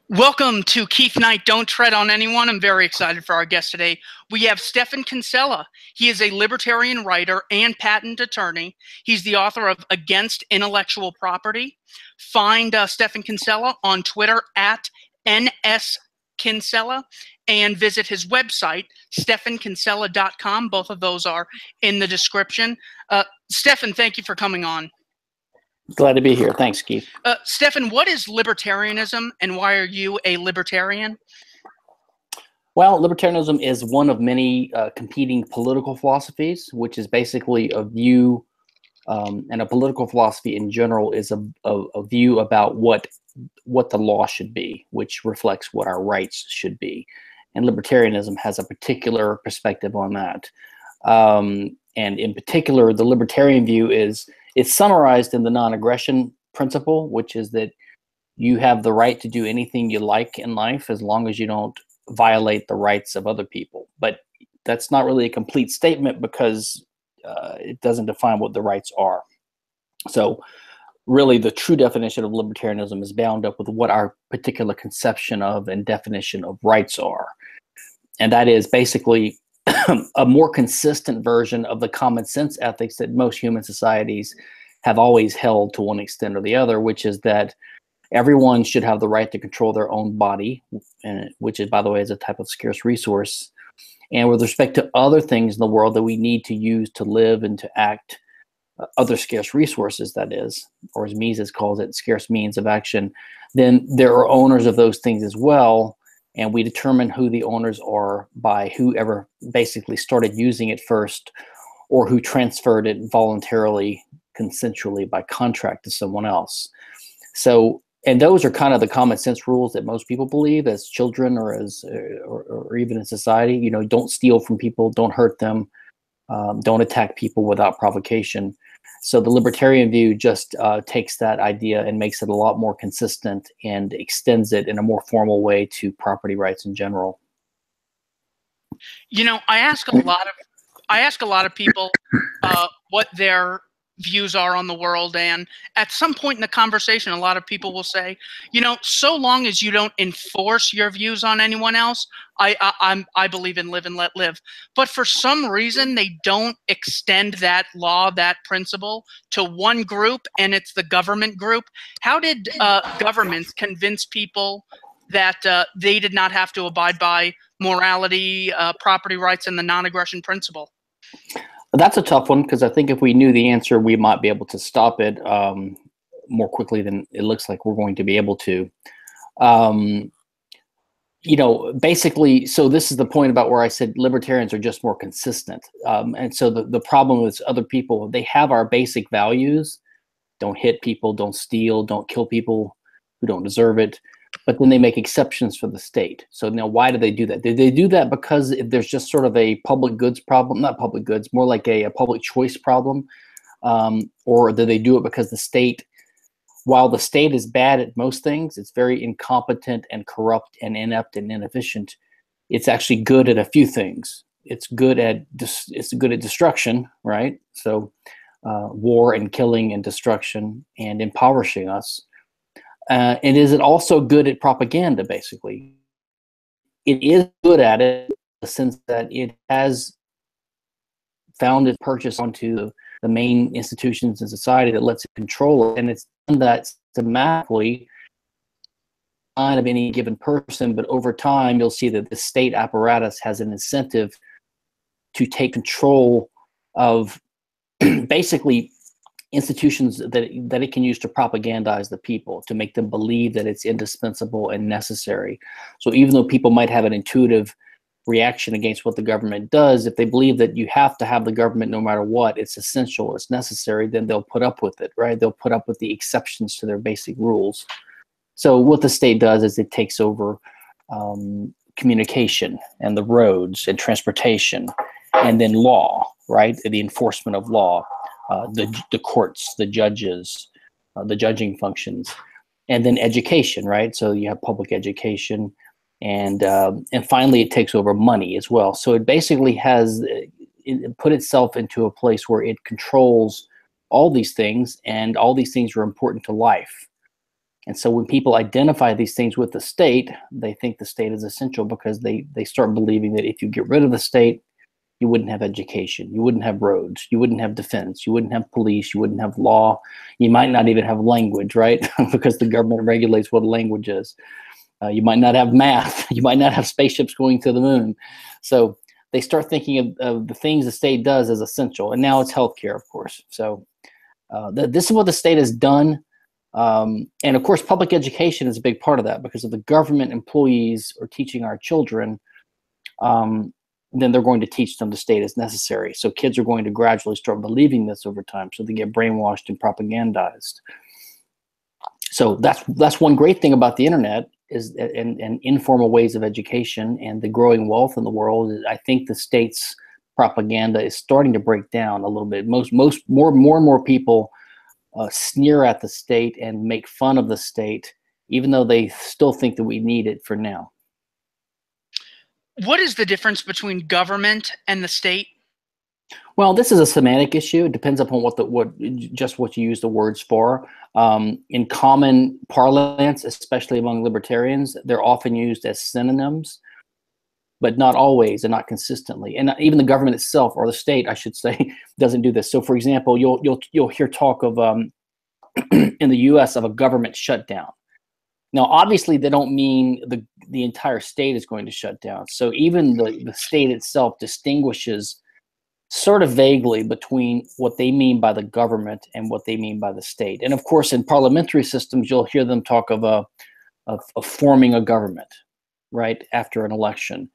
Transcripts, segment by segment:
Welcome to Keith Knight, Don't Tread on Anyone. I'm very excited for our guest today. We have Stephan Kinsella. He is a libertarian writer and patent attorney. He's the author of Against Intellectual Property. Find Stephan Kinsella on Twitter at NSKinsella and visit his website, stephankinsella.com. Both of those are in the description. Stephan, thank you for coming on. Glad to be here. Thanks, Keith. Stephan, what is libertarianism and why are you a libertarian? Well, libertarianism is one of many competing political philosophies, which is basically a view, and a political philosophy in general is a view about what the law should be, which reflects what our rights should be. And libertarianism has a particular perspective on that. And in particular, the libertarian view it's summarized in the non-aggression principle, which is that you have the right to do anything you like in life as long as you don't violate the rights of other people. But that's not really a complete statement because it doesn't define what the rights are. So really the true definition of libertarianism is bound up with what our particular conception of and definition of rights are. And that is basically a more consistent version of the common sense ethics that most human societies have always held to one extent or the other, which is that everyone should have the right to control their own body, and which is, by the way, is a type of scarce resource. And with respect to other things in the world that we need to use to live and to act, other scarce resources, that is, or as Mises calls it, scarce means of action, then there are owners of those things as well. And we determine who the owners are by whoever basically started using it first or who transferred it voluntarily, consensually by contract to someone else. So, and those are kind of the common sense rules that most people believe as children or as or even in society. You know, don't steal from people, don't hurt them, don't attack people without provocation. So the libertarian view just takes that idea and makes it a lot more consistent and extends it in a more formal way to property rights in general. You know, I ask a lot of people what their views are on the world, and at some point in the conversation, a lot of people will say, you know, so long as you don't enforce your views on anyone else, I believe in live and let live. But for some reason, they don't extend that law, that principle, to one group, and it's the government group. How did governments convince people that they did not have to abide by morality, property rights, and the non-aggression principle? That's a tough one because I think if we knew the answer, we might be able to stop it more quickly than it looks like we're going to be able to. You know, basically, so this is the point about where I said libertarians are just more consistent. And so the problem with other people, they have our basic values. Don't hit people, don't steal, don't kill people who don't deserve it. But then they make exceptions for the state. So now why do they do that? Do they do that because if there's just sort of a public goods problem, not public goods, more like a public choice problem? Or do they do it because the state, while the state is bad at most things, it's very incompetent and corrupt and inept and inefficient. It's actually good at a few things. It's good at destruction, right? So war and killing and destruction and impoverishing us. And is it also good at propaganda, basically? It is good at it in the sense that it has found its purchase onto the main institutions in society that lets it control it. And it's done that systematically not of any given person, but over time, you'll see that the state apparatus has an incentive to take control of basically institutions that it can use to propagandize the people, to make them believe that it's indispensable and necessary. So even though people might have an intuitive reaction against what the government does, if they believe that you have to have the government no matter what, it's essential, it's necessary, then they'll put up with it, right? They'll put up with the exceptions to their basic rules. So what the state does is it takes over communication and the roads and transportation and then law, right? The enforcement of law. The courts, the judges, the judging functions, and then education, right? So you have public education, and finally it takes over money as well. So it basically has put itself into a place where it controls all these things, and all these things are important to life. And so when people identify these things with the state, they think the state is essential because they start believing that if you get rid of the state, you wouldn't have education, you wouldn't have roads, you wouldn't have defense, you wouldn't have police, you wouldn't have law, you might not even have language, right? Because the government regulates what a language is. You might not have math, you might not have spaceships going to the moon. So they start thinking of the things the state does as essential. And now it's healthcare, of course. So this is what the state has done. And of course, public education is a big part of that, because if the government employees are teaching our children, then they're going to teach them the state is necessary. So kids are going to gradually start believing this over time. So they get brainwashed and propagandized. So that's one great thing about the internet is and informal ways of education and the growing wealth in the world. I think the state's propaganda is starting to break down a little bit. More and more people sneer at the state and make fun of the state, even though they still think that we need it for now. What is the difference between government and the state? Well, this is a semantic issue. It depends upon what you use the words for. In common parlance, especially among libertarians, they're often used as synonyms, but not always and not consistently. And even the government itself, or the state, I should say, doesn't do this. So, for example, you'll hear talk of in the U.S. of a government shutdown. Now, obviously, they don't mean the entire state is going to shut down. So even the state itself distinguishes sort of vaguely between what they mean by the government and what they mean by the state. And of course, in parliamentary systems, you'll hear them talk of forming a government, right, after an election.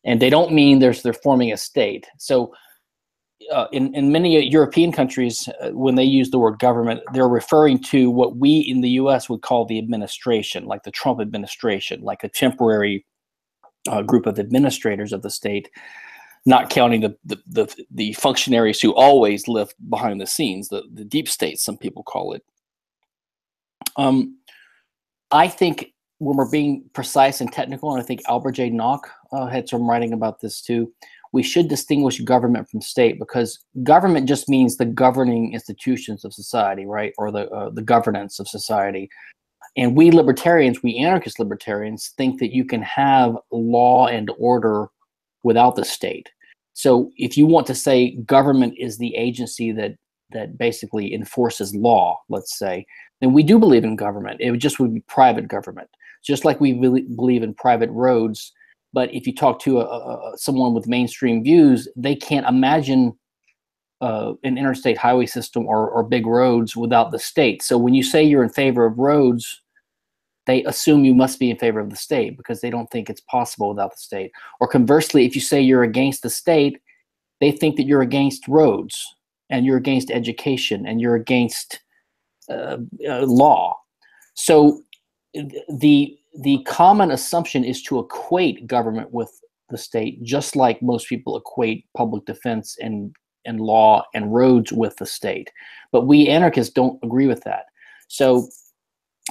And they don't mean they're forming a state. So in many European countries, when they use the word government, they're referring to what we in the U.S. would call the administration, like the Trump administration, like a temporary group of administrators of the state, not counting the functionaries who always live behind the scenes, the deep state, some people call it. I think when we're being precise and technical, and I think Albert J. Nock had some writing about this too, we should distinguish government from state, because government just means the governing institutions of society, right, or the governance of society. And we libertarians, we anarchist libertarians, think that you can have law and order without the state. So if you want to say government is the agency that basically enforces law, let's say, then we do believe in government. It just would be private government, just like we believe in private roads. But if you talk to someone with mainstream views, they can't imagine an interstate highway system or big roads without the state. So when you say you're in favor of roads, they assume you must be in favor of the state because they don't think it's possible without the state. Or conversely, if you say you're against the state, they think that you're against roads and you're against education and you're against law. So the common assumption is to equate government with the state, just like most people equate public defense and law and roads with the state. But we anarchists don't agree with that. So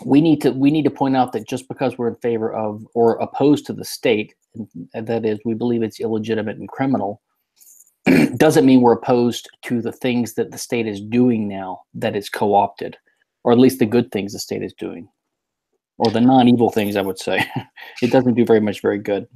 we need to point out that just because we're in favor of or opposed to the state, and that is, we believe it's illegitimate and criminal, doesn't mean we're opposed to the things that the state is doing now that it's co-opted, or at least the good things the state is doing, or the non-evil things, I would say. It doesn't do very good.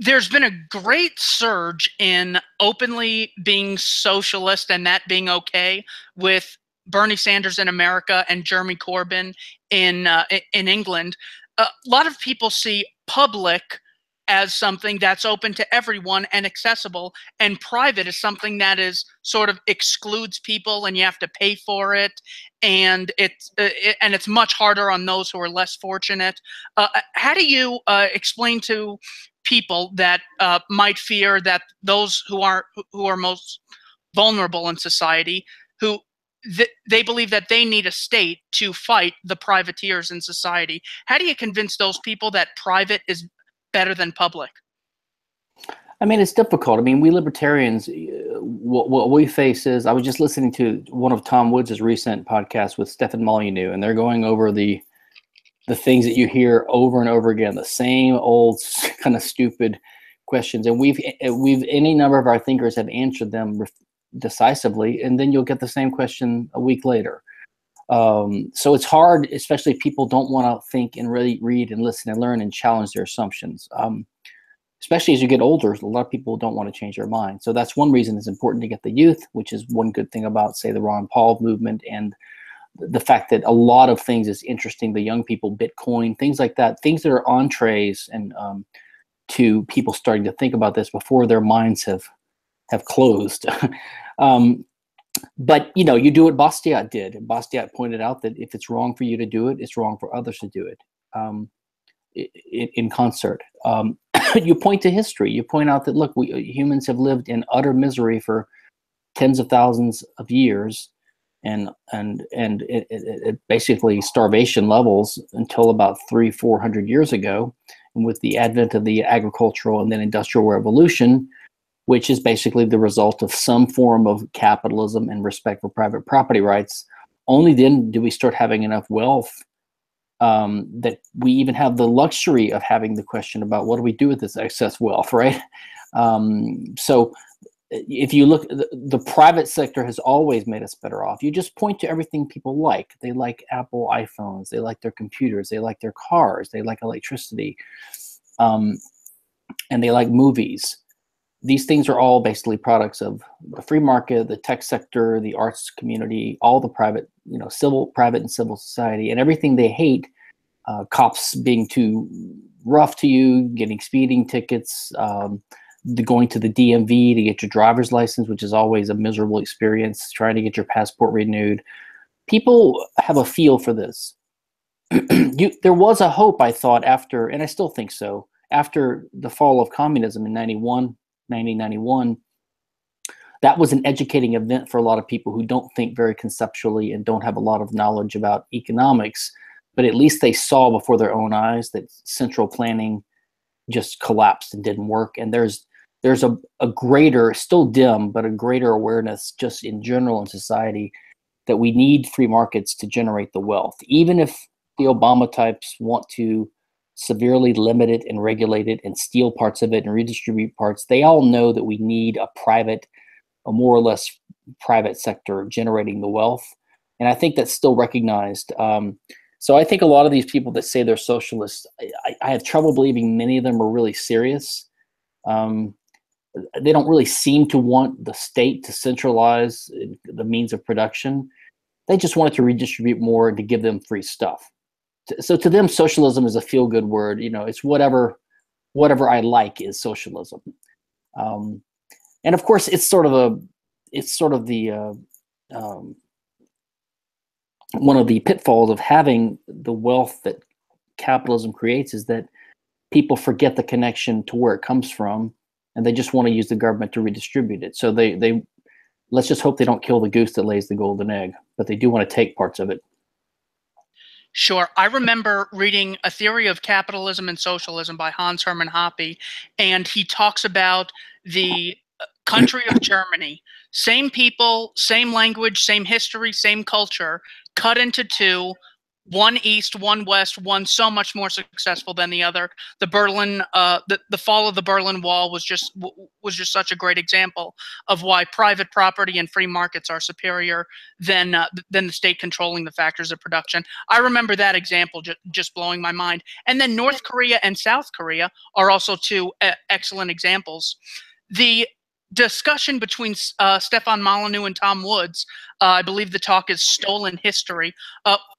There's been a great surge in openly being socialist and that being okay, with Bernie Sanders in America and Jeremy Corbyn in England. A lot of people see public as something that's open to everyone and accessible, and private is something that is sort of excludes people and you have to pay for it, and it's much harder on those who are less fortunate. How do you explain to people that might fear that those who are most vulnerable in society, who they believe that they need a state to fight the privateers in society? How do you convince those people that private is better than public? I mean, it's difficult. I mean, we libertarians, what we face is, I was just listening to one of Tom Woods' recent podcasts with Stephan Molyneux, and they're going over the things that you hear over and over again, the same old kind of stupid questions. And we've any number of our thinkers have answered them decisively, and then you'll get the same question a week later. So it's hard, especially if people don't want to think and really read and listen and learn and challenge their assumptions. Especially as you get older, a lot of people don't want to change their mind. So that's one reason it's important to get the youth, which is one good thing about, say, the Ron Paul movement, and the fact that a lot of things is interesting, the young people, Bitcoin, things like that, things that are entrees and to people starting to think about this before their minds have closed. But, you know, you do what Bastiat did. And Bastiat pointed out that if it's wrong for you to do it, it's wrong for others to do it in concert. You point to history. You point out that, look, humans have lived in utter misery for tens of thousands of years, and it basically starvation levels until about 300-400 years ago. And with the advent of the agricultural and then industrial revolution, which is basically the result of some form of capitalism and respect for private property rights, only then do we start having enough wealth that we even have the luxury of having the question about what do we do with this excess wealth, right? So if you look, the private sector has always made us better off. You just point to everything people like. They like Apple iPhones, they like their computers, they like their cars, they like electricity, and they like movies. These things are all basically products of the free market, the tech sector, the arts community, all the private, you know, private and civil society, and everything they hate. Cops being too rough to you, getting speeding tickets, going to the DMV to get your driver's license, which is always a miserable experience, trying to get your passport renewed. People have a feel for this. There was a hope, I thought, after, and I still think so, after the fall of communism in 1991, that was an educating event for a lot of people who don't think very conceptually and don't have a lot of knowledge about economics, but at least they saw before their own eyes that central planning just collapsed and didn't work. And there's a greater, still dim, but a greater awareness just in general in society that we need free markets to generate the wealth. Even if the Obama types want to severely limit it and regulate it and steal parts of it and redistribute parts, they all know that we need a more or less private sector generating the wealth. And I think that's still recognized. So I think a lot of these people that say they're socialists, I have trouble believing many of them are really serious. They don't really seem to want the state to centralize the means of production. They just want it to redistribute more and to give them free stuff. So to them, socialism is a feel-good word. You know, it's whatever I like is socialism. And of course, it's sort of the one of the pitfalls of having the wealth that capitalism creates is that people forget the connection to where it comes from, and they just want to use the government to redistribute it. So they let's just hope they don't kill the goose that lays the golden egg, but they do want to take parts of it. Sure. I remember reading A Theory of Capitalism and Socialism by Hans Hermann Hoppe, and he talks about the country of Germany. Same people, same language, same history, same culture, cut into two, one east, one west, one so much more successful than the other. The fall of the Berlin Wall was just such a great example of why private property and free markets are superior than the state controlling the factors of production. I remember that example just blowing my mind. And then North Korea and South Korea are also two excellent examples. The discussion between Stefan Molyneux and Tom Woods, I believe the talk is Stolen History.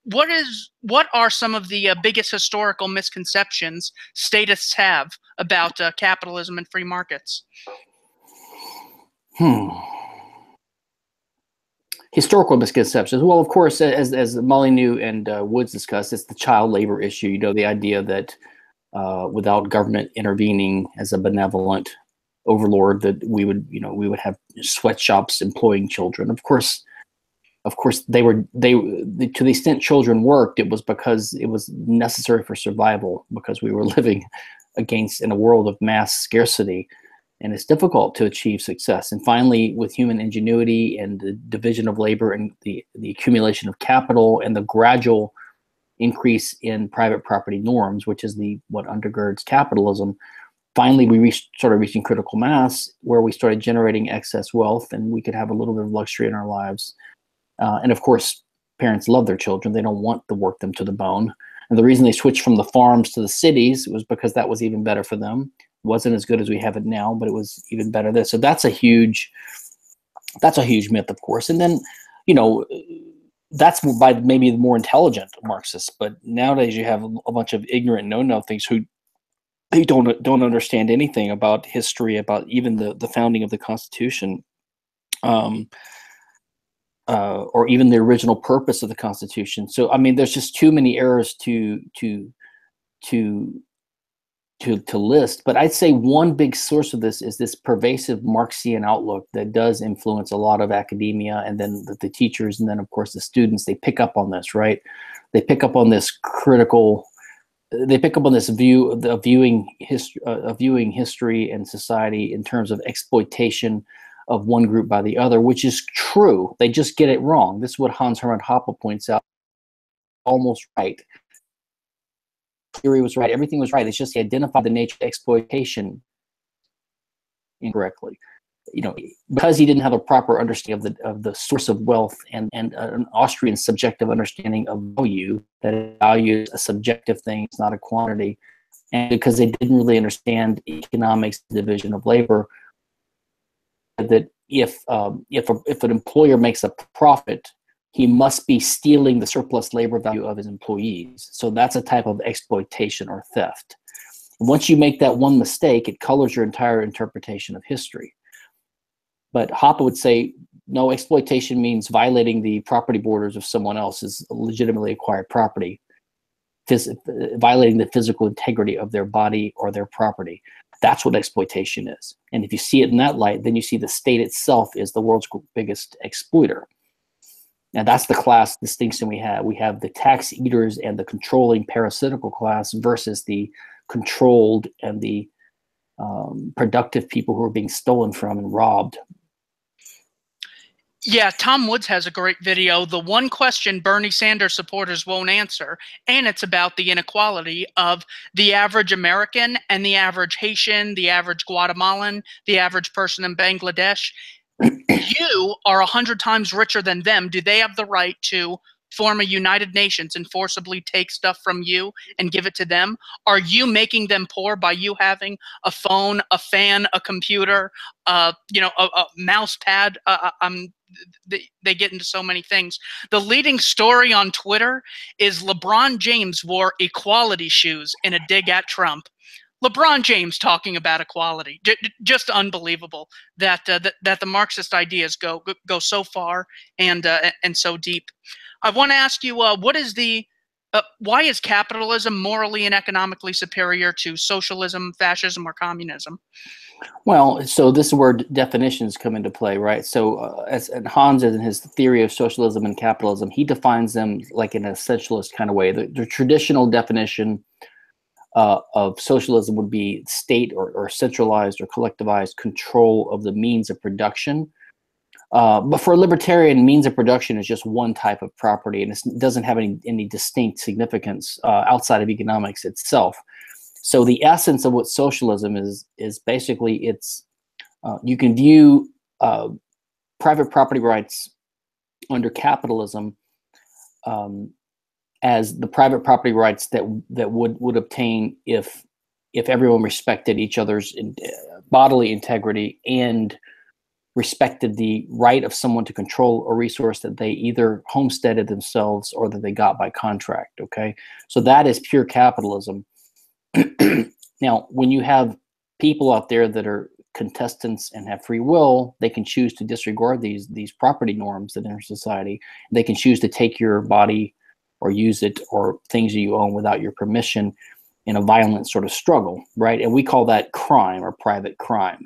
What are some of the biggest historical misconceptions statists have about capitalism and free markets? Historical misconceptions. Well, of course, as Molyneux and Woods discussed, it's the child labor issue. You know, the idea that without government intervening as a benevolent overlord, that we would have sweatshops employing children. Of course, they to the extent children worked, it was because it was necessary for survival, because we were living in a world of mass scarcity, and it's difficult to achieve success. And finally, with human ingenuity and the division of labor and the accumulation of capital and the gradual increase in private property norms, which is what undergirds capitalism, finally, we started reaching critical mass where we started generating excess wealth, and we could have a little bit of luxury in our lives. And of course, parents love their children. They don't want to work them to the bone. And the reason they switched from the farms to the cities was because that was even better for them. It wasn't as good as we have it now, but it was even better there. So that's a huge myth, of course. And then, you know, that's by maybe the more intelligent Marxists. But nowadays you have a bunch of ignorant know-nothings who they don't understand anything about history, about even the founding of the Constitution, or even the original purpose of the Constitution. So I mean, there's just too many errors to list. But I'd say one big source of this is this pervasive Marxian outlook that does influence a lot of academia, and then the teachers, and then of course the students. They pick up on this, right? They pick up on this critical. They pick up on this view of viewing history and society in terms of exploitation of one group by the other, which is true. They just get it wrong. This is what Hans Hermann Hoppe points out. Almost right. Theory was right. Everything was right. It's just he identified the nature of exploitation incorrectly. You know, because he didn't have a proper understanding of the source of wealth and an Austrian subjective understanding of value, that value is a subjective thing, it's not a quantity, and because they didn't really understand economics, division of labor, that if an employer makes a profit, he must be stealing the surplus labor value of his employees. So that's a type of exploitation or theft. Once you make that one mistake, it colors your entire interpretation of history. But Hoppe would say, no, exploitation means violating the property borders of someone else's legitimately acquired property, violating the physical integrity of their body or their property. That's what exploitation is. And if you see it in that light, then you see the state itself is the world's biggest exploiter. Now that's the class distinction we have. We have the tax eaters and the controlling parasitical class versus the controlled and the productive people who are being stolen from and robbed. Yeah, Tom Woods has a great video, The One Question Bernie Sanders Supporters Won't Answer, and it's about the inequality of the average American and the average Haitian, the average Guatemalan, the average person in Bangladesh. You are 100 times richer than them. Do they have the right to form a United Nations and forcibly take stuff from you and give it to them? Are you making them poor by you having a phone, a fan, a computer, you know, a mouse pad? They get into so many things. The leading story on Twitter is LeBron James wore equality shoes in a dig at Trump. LeBron James talking about equality. Just unbelievable that that the Marxist ideas go so far and so deep. I want to ask you, what is why is capitalism morally and economically superior to socialism, fascism, or communism? Well, so this is where definitions come into play, right? So and Hans, in his theory of socialism and capitalism, he defines them like in a essentialist kind of way. The traditional definition of socialism would be state or centralized or collectivized control of the means of production. But for a libertarian, means of production is just one type of property, and it doesn't have any distinct significance outside of economics itself. So the essence of what socialism is basically it's you can view private property rights under capitalism as the private property rights that would obtain if everyone respected each other's bodily integrity and respected the right of someone to control a resource that they either homesteaded themselves or that they got by contract. Okay, so that is pure capitalism. Now, when you have people out there that are contestants and have free will, they can choose to disregard these property norms that enter society. They can choose to take your body or use it or things that you own without your permission in a violent sort of struggle, right? And we call that crime or private crime.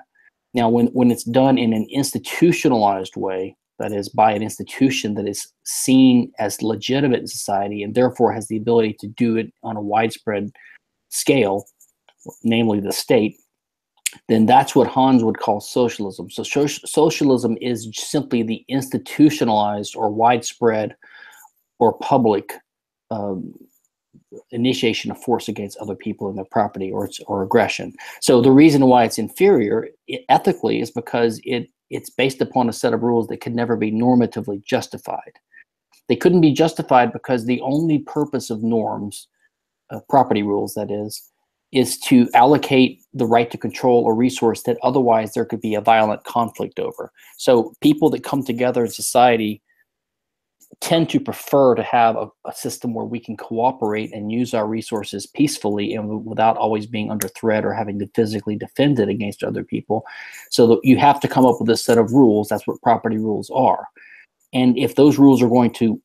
Now, when it's done in an institutionalized way, that is by an institution that is seen as legitimate in society and therefore has the ability to do it on a widespread scale, namely the state, then that's what Hans would call socialism. So socialism is simply the institutionalized or widespread or public initiation of force against other people and their property or aggression. So the reason why it's inferior ethically is because it's based upon a set of rules that can never be normatively justified. They couldn't be justified because the only purpose of norms, property rules that is to allocate the right to control a resource that otherwise there could be a violent conflict over. So people that come together in society tend to prefer to have a system where we can cooperate and use our resources peacefully and without always being under threat or having to physically defend it against other people. So that you have to come up with a set of rules. That's what property rules are. And if those rules are going to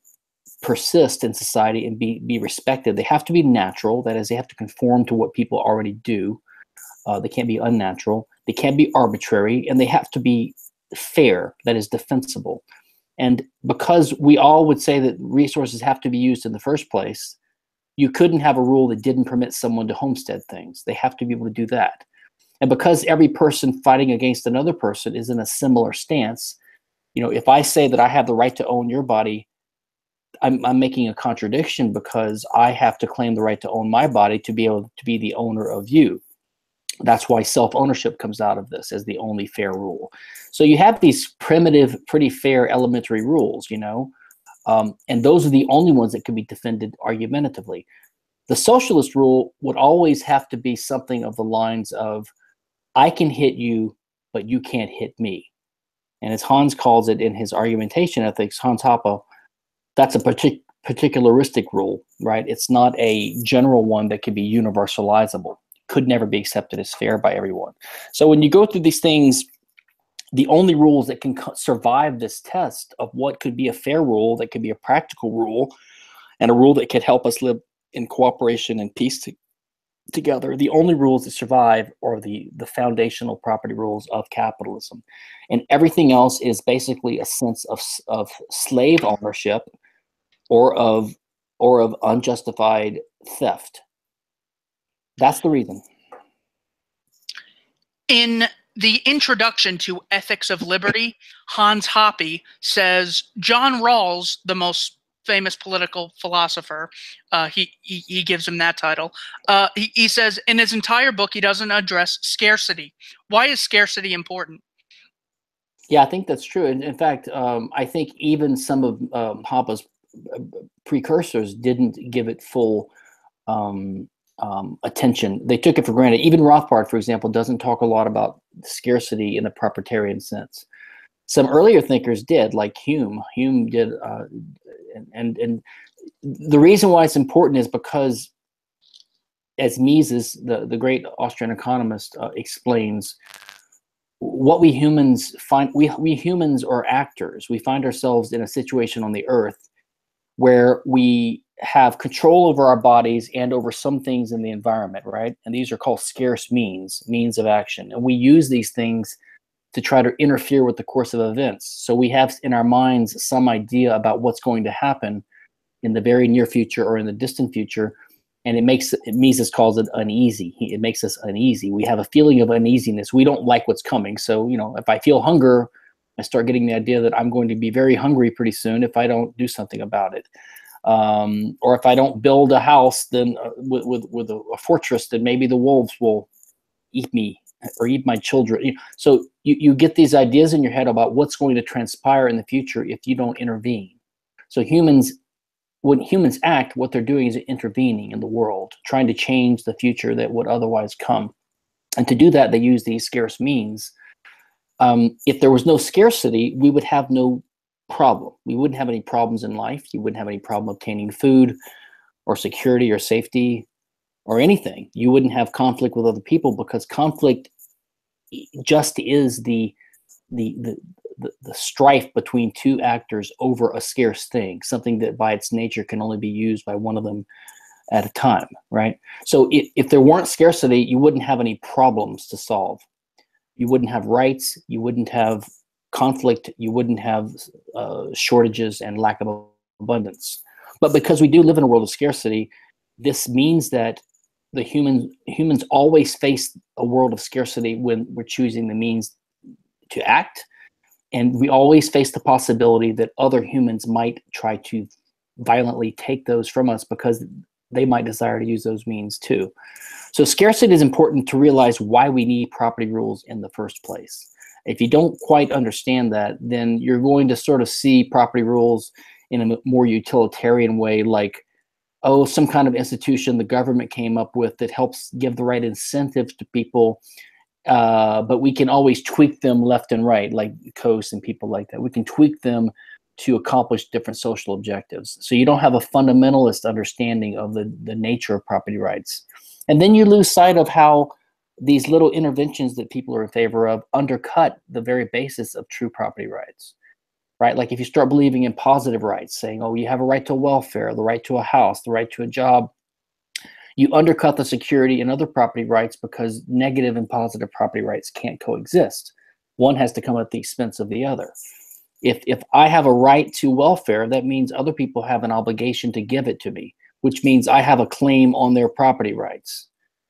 persist in society and be respected, they have to be natural. That is, they have to conform to what people already do. They can't be unnatural. They can't be arbitrary, and they have to be fair. That is, defensible. And because we all would say that resources have to be used in the first place, you couldn't have a rule that didn't permit someone to homestead things. They have to be able to do that. And because every person fighting against another person is in a similar stance, you know, if I say that I have the right to own your body, I'm making a contradiction because I have to claim the right to own my body to be able to be the owner of you. That's why self-ownership comes out of this as the only fair rule. So you have these primitive, pretty fair elementary rules, you know, and those are the only ones that can be defended argumentatively. The socialist rule would always have to be something of the lines of, I can hit you, but you can't hit me. And as Hans calls it in his argumentation ethics, Hans Hoppe, that's a particularistic rule, right? It's not a general one that can be universalizable. Could never be accepted as fair by everyone. So when you go through these things, the only rules that can survive this test of what could be a fair rule, that could be a practical rule, and a rule that could help us live in cooperation and peace together, the only rules that survive are the foundational property rules of capitalism. And everything else is basically a sense of slave ownership or of unjustified theft. That's the reason. In the introduction to Ethics of Liberty, Hans Hoppe says John Rawls, the most famous political philosopher, he gives him that title. He says in his entire book he doesn't address scarcity. Why is scarcity important? Yeah, I think that's true. And in fact, I think even some of Hoppe's precursors didn't give it full attention. They took it for granted. Even Rothbard, for example, doesn't talk a lot about scarcity in a proprietarian sense. Some earlier thinkers did, like Hume. Hume did, and the reason why it's important is because, as Mises, the great Austrian economist, explains, what we humans find, we humans are actors. We find ourselves in a situation on the earth where we have control over our bodies and over some things in the environment, right? And these are called scarce means of action. And we use these things to try to interfere with the course of events. So we have in our minds some idea about what's going to happen in the very near future or in the distant future. And Mises calls it uneasy. It makes us uneasy. We have a feeling of uneasiness. We don't like what's coming. So, you know, if I feel hunger, I start getting the idea that I'm going to be very hungry pretty soon if I don't do something about it. Or if I don't build a house, then with a fortress, then maybe the wolves will eat me or eat my children. So you get these ideas in your head about what's going to transpire in the future if you don't intervene. So when humans act, what they're doing is intervening in the world, trying to change the future that would otherwise come. And to do that, they use these scarce means. If there was no scarcity, we would have no problem. We wouldn't have any problems in life. You wouldn't have any problem obtaining food or security or safety or anything. You wouldn't have conflict with other people because conflict just is the strife between two actors over a scarce thing, something that by its nature can only be used by one of them at a time, right? So if there weren't scarcity, you wouldn't have any problems to solve. You wouldn't have rights, you wouldn't have conflict, you wouldn't have shortages and lack of abundance. But because we do live in a world of scarcity, this means that the humans always face a world of scarcity when we're choosing the means to act. And we always face the possibility that other humans might try to violently take those from us because they might desire to use those means too. So scarcity is important to realize why we need property rules in the first place. If you don't quite understand that, then you're going to sort of see property rules in a more utilitarian way, like, oh, some kind of institution the government came up with that helps give the right incentives to people, but we can always tweak them left and right, like Coase and people like that. We can tweak them to accomplish different social objectives. So you don't have a fundamentalist understanding of the nature of property rights. And then you lose sight of how these little interventions that people are in favor of undercut the very basis of true property rights, right? Like if you start believing in positive rights, saying, oh, you have a right to welfare, the right to a house, the right to a job, you undercut the security and other property rights because negative and positive property rights can't coexist. One has to come at the expense of the other. If I have a right to welfare, that means other people have an obligation to give it to me, which means I have a claim on their property rights.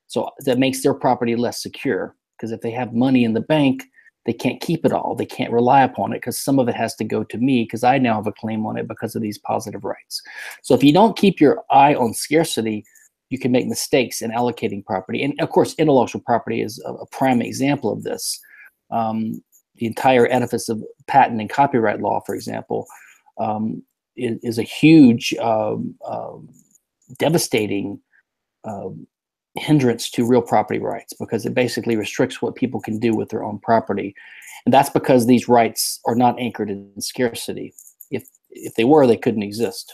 So that makes their property less secure, because if they have money in the bank, they can't keep it all. They can't rely upon it because some of it has to go to me because I now have a claim on it because of these positive rights. So if you don't keep your eye on scarcity, you can make mistakes in allocating property. And of course, intellectual property is a prime example of this. The entire edifice of patent and copyright law, for example, is a huge, devastating hindrance to real property rights, because it basically restricts what people can do with their own property. And that's because these rights are not anchored in scarcity. If they were, they couldn't exist.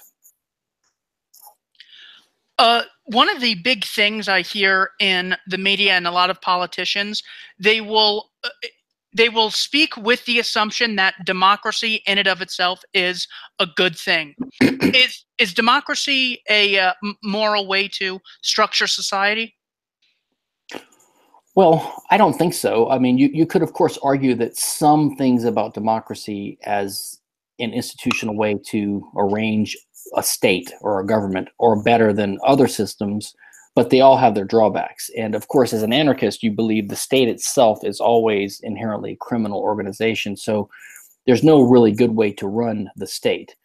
One of the big things I hear in the media and a lot of politicians, they will speak with the assumption that democracy in and of itself is a good thing. Is democracy a moral way to structure society? Well, I don't think so. I mean, you could, of course, argue that some things about democracy as an institutional way to arrange a state or a government are better than other systems, but they all have their drawbacks. And of course, as an anarchist, you believe the state itself is always inherently a criminal organization. So there's no really good way to run the state.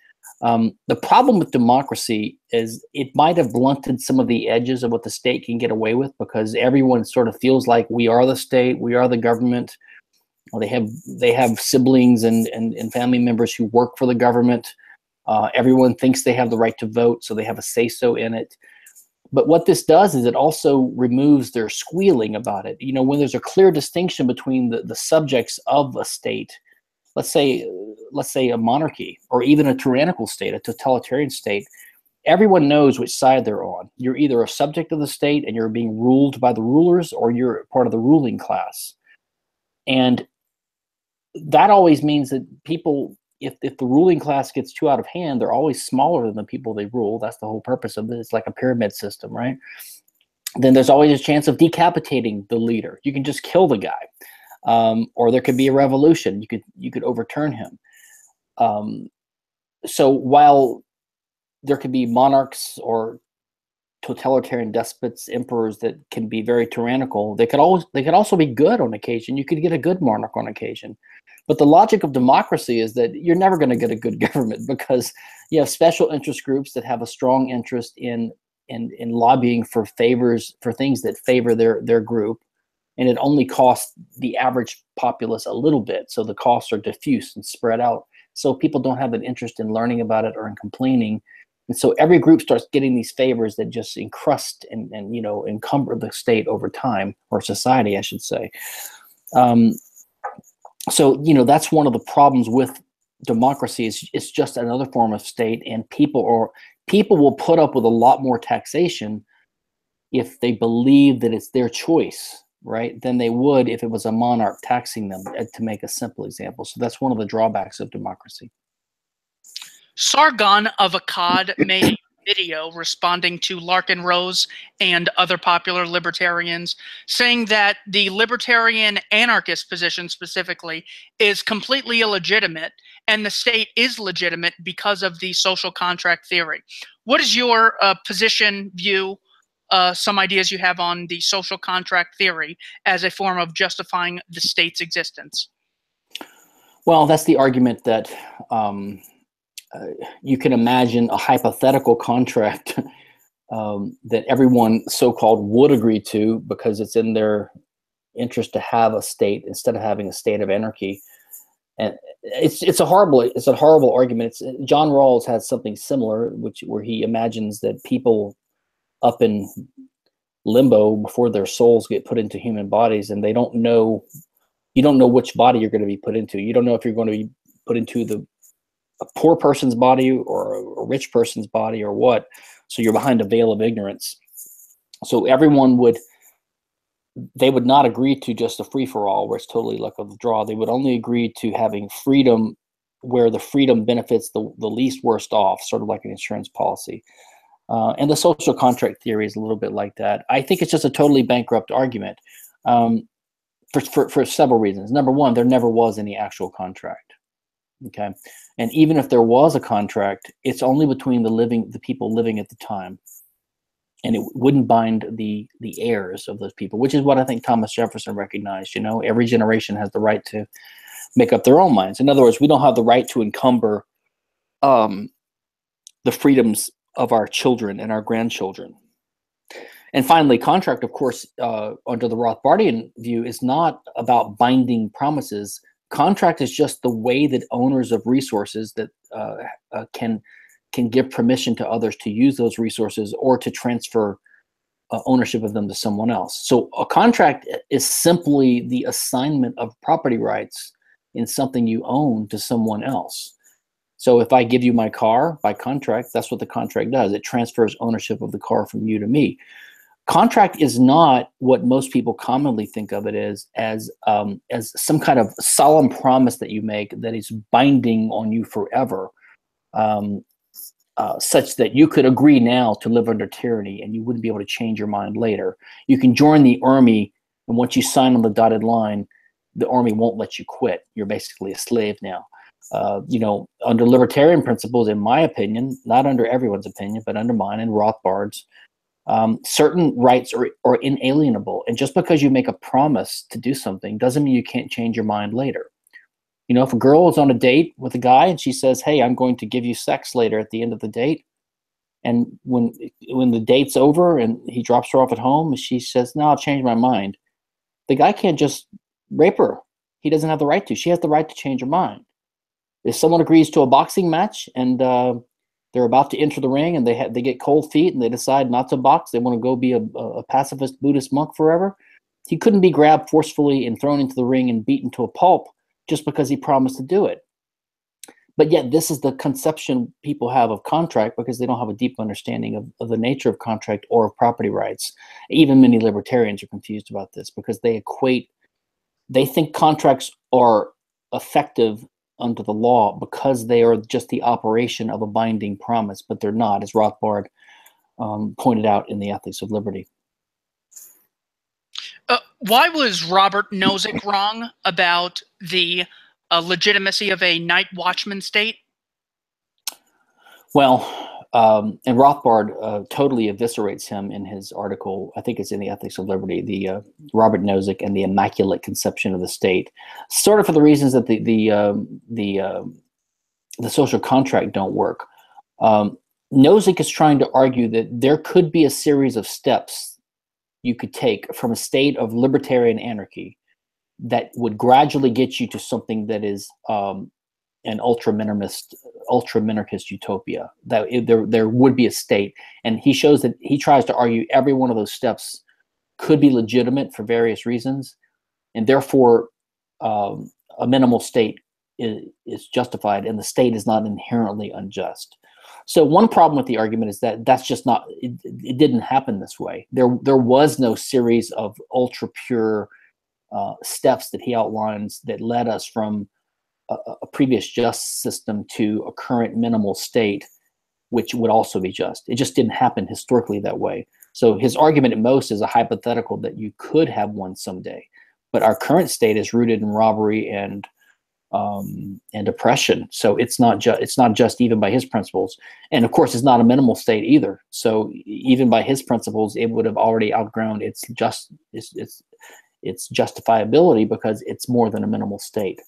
The problem with democracy is it might have blunted some of the edges of what the state can get away with, because everyone sort of feels like we are the state, we are the government. Well, they have siblings and family members who work for the government. Everyone thinks they have the right to vote, so they have a say-so in it. But what this does is it also removes their squealing about it. You know, when there's a clear distinction between the subjects of a state, let's say a monarchy, or even a tyrannical state, a totalitarian state, everyone knows which side they're on. You're either a subject of the state and you're being ruled by the rulers, or you're part of the ruling class. And that always means that people, if the ruling class gets too out of hand, they're always smaller than the people they rule. That's the whole purpose of this. It's like a pyramid system, right? Then there's always a chance of decapitating the leader. You can just kill the guy, or there could be a revolution. You could overturn him. So while there could be monarchs or totalitarian despots, emperors that can be very tyrannical, they could also be good on occasion. You could get a good monarch on occasion. But the logic of democracy is that you're never going to get a good government, because you have special interest groups that have a strong interest in lobbying for favors, for things that favor their group, and it only costs the average populace a little bit. So the costs are diffuse and spread out. So people don't have an interest in learning about it or in complaining. And so every group starts getting these favors that just encrust and encumber the state over time, or society, I should say. So that's one of the problems with democracy. Is it's just another form of state, and people will put up with a lot more taxation if they believe that it's their choice, right, than they would if it was a monarch taxing them, to make a simple example. So that's one of the drawbacks of democracy. Sargon of Akkad made a video responding to Larkin Rose and other popular libertarians, saying that the libertarian anarchist position specifically is completely illegitimate, and the state is legitimate because of the social contract theory. What is your position, view, some ideas you have on the social contract theory as a form of justifying the state's existence? Well, that's the argument that you can imagine a hypothetical contract that everyone so-called would agree to, because it's in their interest to have a state instead of having a state of anarchy. And it's a horrible argument. John Rawls has something similar, where he imagines that people up in limbo before their souls get put into human bodies, and they don't know. You don't know which body you're going to be put into. You don't know if you're going to be put into a poor person's body or a rich person's body or what. So you're behind a veil of ignorance. So they would not agree to just a free-for-all where it's totally luck of the draw. They would only agree to having freedom where the freedom benefits the least worst off, sort of like an insurance policy. And the social contract theory is a little bit like that. I think it's just a totally bankrupt argument for several reasons. Number one, there never was any actual contract. Okay, and even if there was a contract, it's only between the people living at the time, and it wouldn't bind the heirs of those people, which is what I think Thomas Jefferson recognized. You know, every generation has the right to make up their own minds. In other words, we don't have the right to encumber the freedoms of our children and our grandchildren. And finally, contract, of course, under the Rothbardian view, is not about binding promises. Contract is just the way that owners of resources that can give permission to others to use those resources or to transfer ownership of them to someone else. So a contract is simply the assignment of property rights in something you own to someone else. So if I give you my car by contract, that's what the contract does. It transfers ownership of the car from you to me. Contract is not what most people commonly think of it as some kind of solemn promise that you make that is binding on you forever, such that you could agree now to live under tyranny and you wouldn't be able to change your mind later. You can join the army, and once you sign on the dotted line, the army won't let you quit. You're basically a slave now. You know, under libertarian principles, in my opinion, not under everyone's opinion, but under mine and Rothbard's, certain rights are inalienable. And just because you make a promise to do something doesn't mean you can't change your mind later. You know, if a girl is on a date with a guy and she says, hey, I'm going to give you sex later at the end of the date, and when the date's over and he drops her off at home, she says, no, I'll change my mind. The guy can't just rape her. He doesn't have the right to. She has the right to change her mind. If someone agrees to a boxing match and they're about to enter the ring and they get cold feet and they decide not to box, they want to go be a pacifist Buddhist monk forever, he couldn't be grabbed forcefully and thrown into the ring and beaten to a pulp just because he promised to do it. But yet this is the conception people have of contract, because they don't have a deep understanding of the nature of contract or of property rights. Even many libertarians are confused about this because they think contracts are effective under the law because they are just the operation of a binding promise, but they're not, as Rothbard pointed out in The Ethics of Liberty. Why was Robert Nozick wrong about the legitimacy of a night watchman state? Well, and Rothbard totally eviscerates him in his article, I think it's in The Ethics of Liberty, the Robert Nozick and the Immaculate Conception of the State, sort of for the reasons that the social contract don't work. Nozick is trying to argue that there could be a series of steps you could take from a state of libertarian anarchy that would gradually get you to something that is an ultra-minarchist utopia. That there would be a state, and he shows that he tries to argue every one of those steps could be legitimate for various reasons, and therefore a minimal state is justified, and the state is not inherently unjust. So one problem with the argument is that that's just not, it didn't happen this way. There was no series of ultra pure steps that he outlines that led us from a previous just system to a current minimal state, which would also be just. It just didn't happen historically that way. So his argument at most is a hypothetical that you could have one someday. But our current state is rooted in robbery and oppression. So it's not just even by his principles. And of course, it's not a minimal state either. So even by his principles, it would have already outgrown its justifiability because it's more than a minimal state.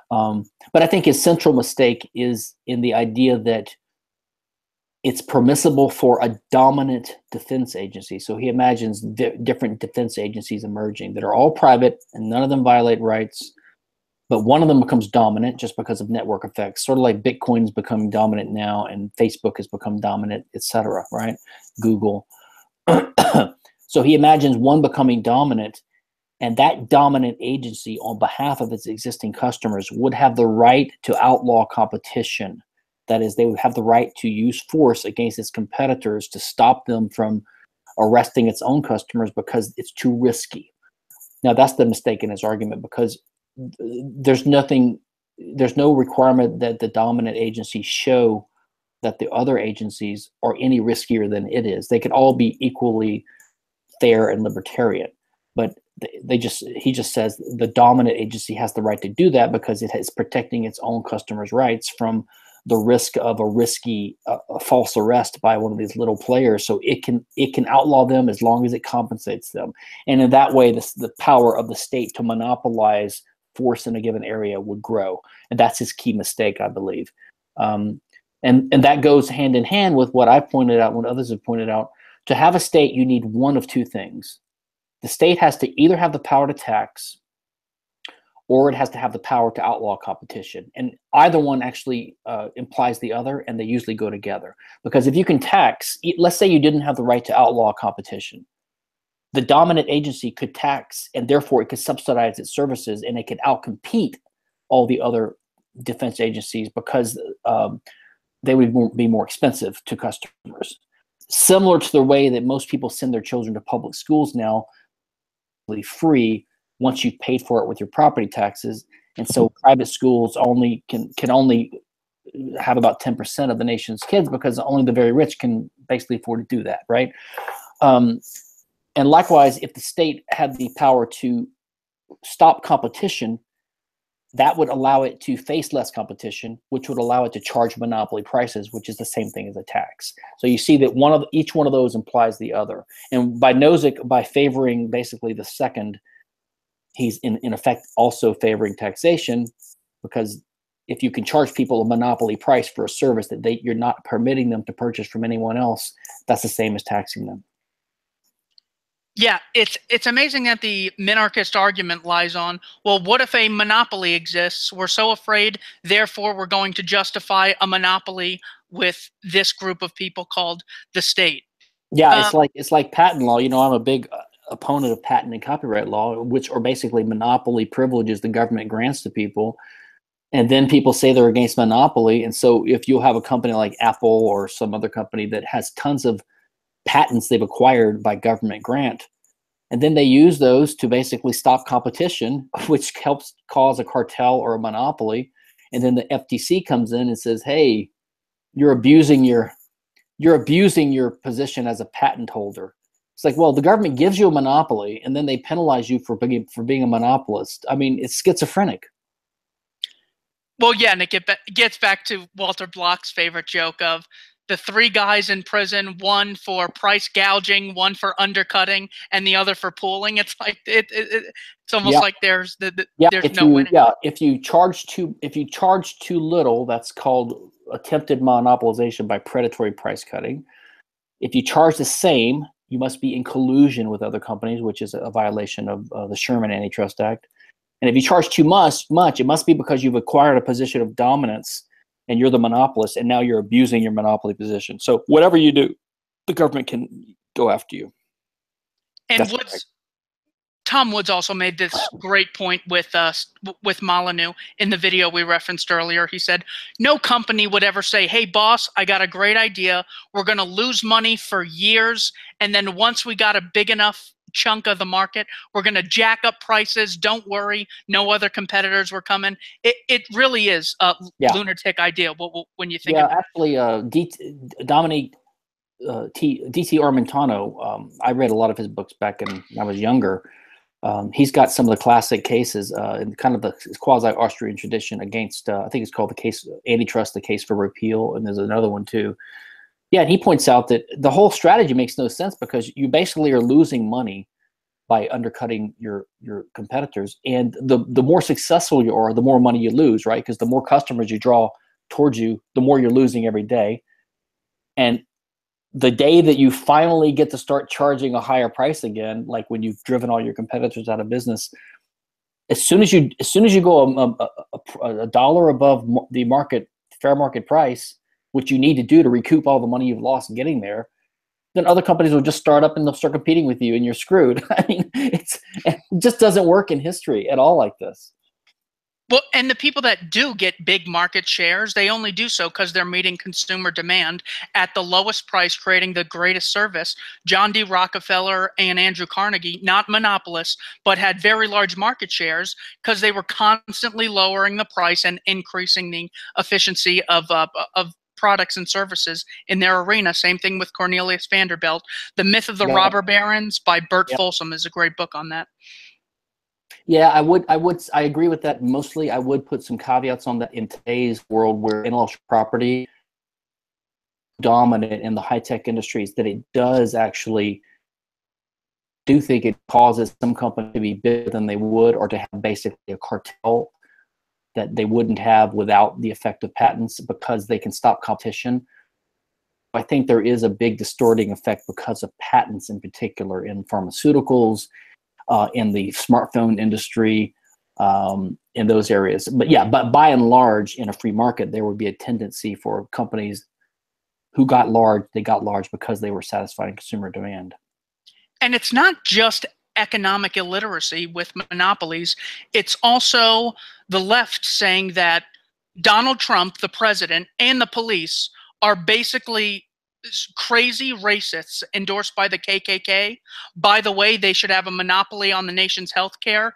But I think his central mistake is in the idea that it's permissible for a dominant defense agency. So he imagines different defense agencies emerging that are all private and none of them violate rights. but one of them becomes dominant just because of network effects, sort of like Bitcoin's becoming dominant now and Facebook has become dominant, etc., right? Google. So he imagines one becoming dominant, and that dominant agency on behalf of its existing customers would have the right to outlaw competition. That is, they would have the right to use force against its competitors to stop them from arresting its own customers because it's too risky. Now, that's the mistake in his argument, because there's no requirement that the dominant agency show that the other agencies are any riskier than it is. They could all be equally fair and libertarian, but he just says the dominant agency has the right to do that because it is protecting its own customers' rights from the risk of a risky false arrest by one of these little players. So it can outlaw them as long as it compensates them, and in that way, the power of the state to monopolize force in a given area would grow. And that's his key mistake, I believe. And that goes hand in hand with what I pointed out, what others have pointed out. To have a state, you need one of two things. The state has to either have the power to tax, or it has to have the power to outlaw competition. And either one actually implies the other, and they usually go together. Because if you can tax, let's say you didn't have the right to outlaw competition, the dominant agency could tax, and therefore it could subsidize its services, and it could outcompete all the other defense agencies because they would be more expensive to customers. Similar to the way that most people send their children to public schools now, free once you've paid for it with your property taxes. And so private schools can only have about 10% of the nation's kids because only the very rich can basically afford to do that, right? And likewise, if the state had the power to stop competition, that would allow it to face less competition, which would allow it to charge monopoly prices, which is the same thing as a tax. So you see that each one of those implies the other. And by Nozick, by favoring basically the second, he's in effect also favoring taxation, because if you can charge people a monopoly price for a service that you're not permitting them to purchase from anyone else, that's the same as taxing them. Yeah, it's amazing that the minarchist argument lies on, well, what if a monopoly exists? We're so afraid, therefore we're going to justify a monopoly with this group of people called the state. Yeah, it's like patent law. You know, I'm a big opponent of patent and copyright law, which are basically monopoly privileges the government grants to people. And then people say they're against monopoly. And so if you have a company like Apple or some other company that has tons of patents they've acquired by government grant, and then they use those to basically stop competition, which helps cause a cartel or a monopoly. And then the FTC comes in and says, hey, you're abusing your position as a patent holder. It's like, well, the government gives you a monopoly and then they penalize you for being a monopolist. I mean, it's schizophrenic. Well, yeah, and it gets back to Walter Block's favorite joke of the three guys in prison, one for price gouging, one for undercutting, and the other for pooling. It's like it's almost like there's no winning. Yeah, if you charge too little, that's called attempted monopolization by predatory price cutting. If you charge the same, you must be in collusion with other companies, which is a violation of the Sherman Antitrust Act. And if you charge too much, it must be because you've acquired a position of dominance and you're the monopolist, and now you're abusing your monopoly position. So whatever you do, the government can go after you. And Tom Woods also made this great point with Molyneux in the video we referenced earlier. He said, no company would ever say, hey, boss, I got a great idea. We're going to lose money for years. And then once we got a big enough chunk of the market, we're going to jack up prices. Don't worry. No other competitors were coming. It really is a lunatic idea when you think about it. Actually, Dominique D.T. Armentano, I read a lot of his books back when I was younger. He's got some of the classic cases in kind of the quasi-Austrian tradition against, I think it's called the case antitrust, the case for repeal, and there's another one too. Yeah, and he points out that the whole strategy makes no sense because you basically are losing money by undercutting your competitors, and the more successful you are, the more money you lose, right? Because the more customers you draw towards you, the more you're losing every day. And the day that you finally get to start charging a higher price again, like when you've driven all your competitors out of business, as soon as you go a dollar above the fair market price, which you need to do to recoup all the money you've lost getting there, then other companies will just start up and they'll start competing with you, and you're screwed. I mean, it just doesn't work in history at all like this. Well, and the people that do get big market shares, they only do so because they're meeting consumer demand at the lowest price, creating the greatest service. John D. Rockefeller and Andrew Carnegie, not monopolists, but had very large market shares because they were constantly lowering the price and increasing the efficiency of products and services in their arena. Same thing with Cornelius Vanderbilt. The Myth of the Robber Barons by Bert Folsom is a great book on that. Yeah, I agree with that mostly. I would put some caveats on that in today's world where intellectual property is dominant in the high-tech industries, that it does actually do think it causes some companies to be bigger than they would, or to have basically a cartel that they wouldn't have without the effect of patents, because they can stop competition. I think there is a big distorting effect because of patents, in particular in pharmaceuticals, in the smartphone industry, in those areas. But yeah, but by and large, in a free market, there would be a tendency for companies who got large, they got large because they were satisfying consumer demand. And it's not just economic illiteracy with monopolies. It's also the left saying that Donald Trump, the president, and the police are basically crazy racists endorsed by the KKK. By the way, they should have a monopoly on the nation's healthcare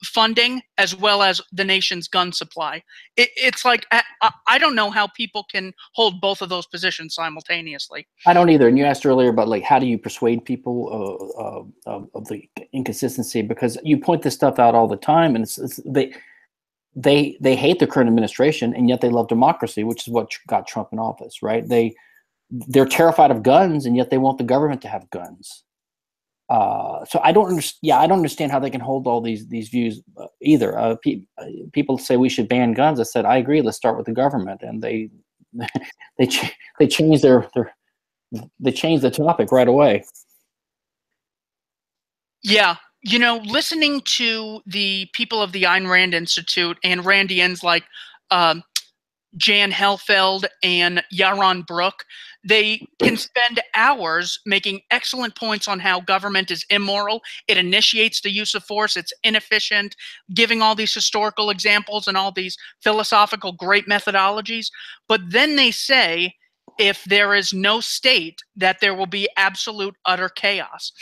funding, as well as the nation's gun supply. It's like, I don't know how people can hold both of those positions simultaneously. I don't either. And you asked earlier about, like, how do you persuade people of the inconsistency? Because you point this stuff out all the time, and they hate the current administration, and yet they love democracy, which is what got Trump in office, right? They're terrified of guns, and yet they want the government to have guns. So I don't understand. Yeah, I don't understand how they can hold all these views either. People say we should ban guns. I said I agree. Let's start with the government, and they change they change the topic right away. Yeah. You know, listening to the people of the Ayn Rand Institute and Randians like Jan Helfeld and Yaron Brook, they can spend hours making excellent points on how government is immoral. It initiates the use of force. It's inefficient, giving all these historical examples and all these philosophical great methodologies. But then they say, if there is no state, that there will be absolute utter chaos.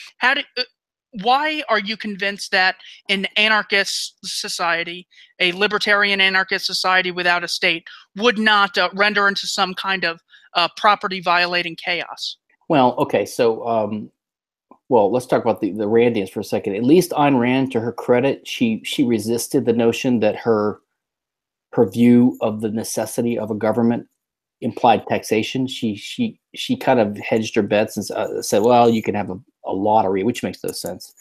Why are you convinced that an anarchist society, a libertarian anarchist society without a state, would not render into some kind of property violating chaos? Well, okay, so well, let's talk about the Randians for a second. At least Ayn Rand, to her credit, she resisted the notion that her view of the necessity of a government implied taxation. She kind of hedged her bets and said, well, you can have a lottery, which makes no sense.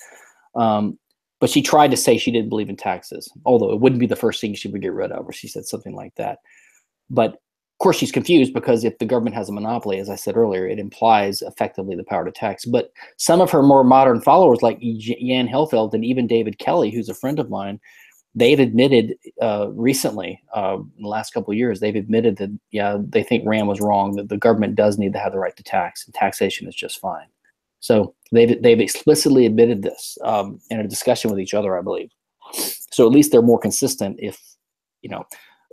But she tried to say she didn't believe in taxes, although it wouldn't be the first thing she would get rid of, or she said something like that. But of course, she's confused, because if the government has a monopoly, as I said earlier, it implies effectively the power to tax. But some of her more modern followers, like Jan Helfeld and even David Kelly, who's a friend of mine, they've admitted recently, in the last couple of years, they've admitted that, yeah, they think Rand was wrong, that the government does need to have the right to tax, and taxation is just fine. So they've explicitly admitted this in a discussion with each other, I believe. So at least they're more consistent, if, you know.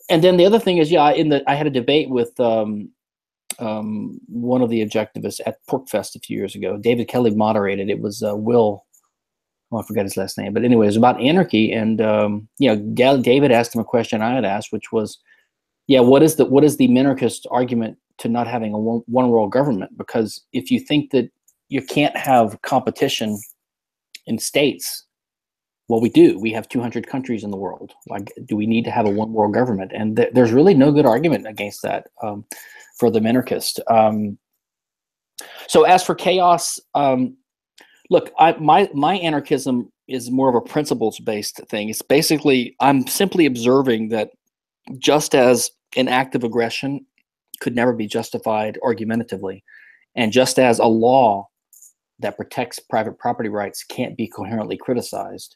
And then the other thing is, yeah, I had a debate with one of the objectivists at PorcFest a few years ago. David Kelly moderated. It was Will. Oh, I forgot his last name, but anyway, it was about anarchy, and you know, David asked him a question I had asked, which was, yeah, what is the minarchist argument to not having a one world government? Because if you think that you can't have competition in states, well, we do. We have 200 countries in the world. Like, do we need to have a one world government? And there's really no good argument against that for the minarchist. So as for chaos. Look, my anarchism is more of a principles-based thing. It's basically, I'm simply observing that just as an act of aggression could never be justified argumentatively, and just as a law that protects private property rights can't be coherently criticized,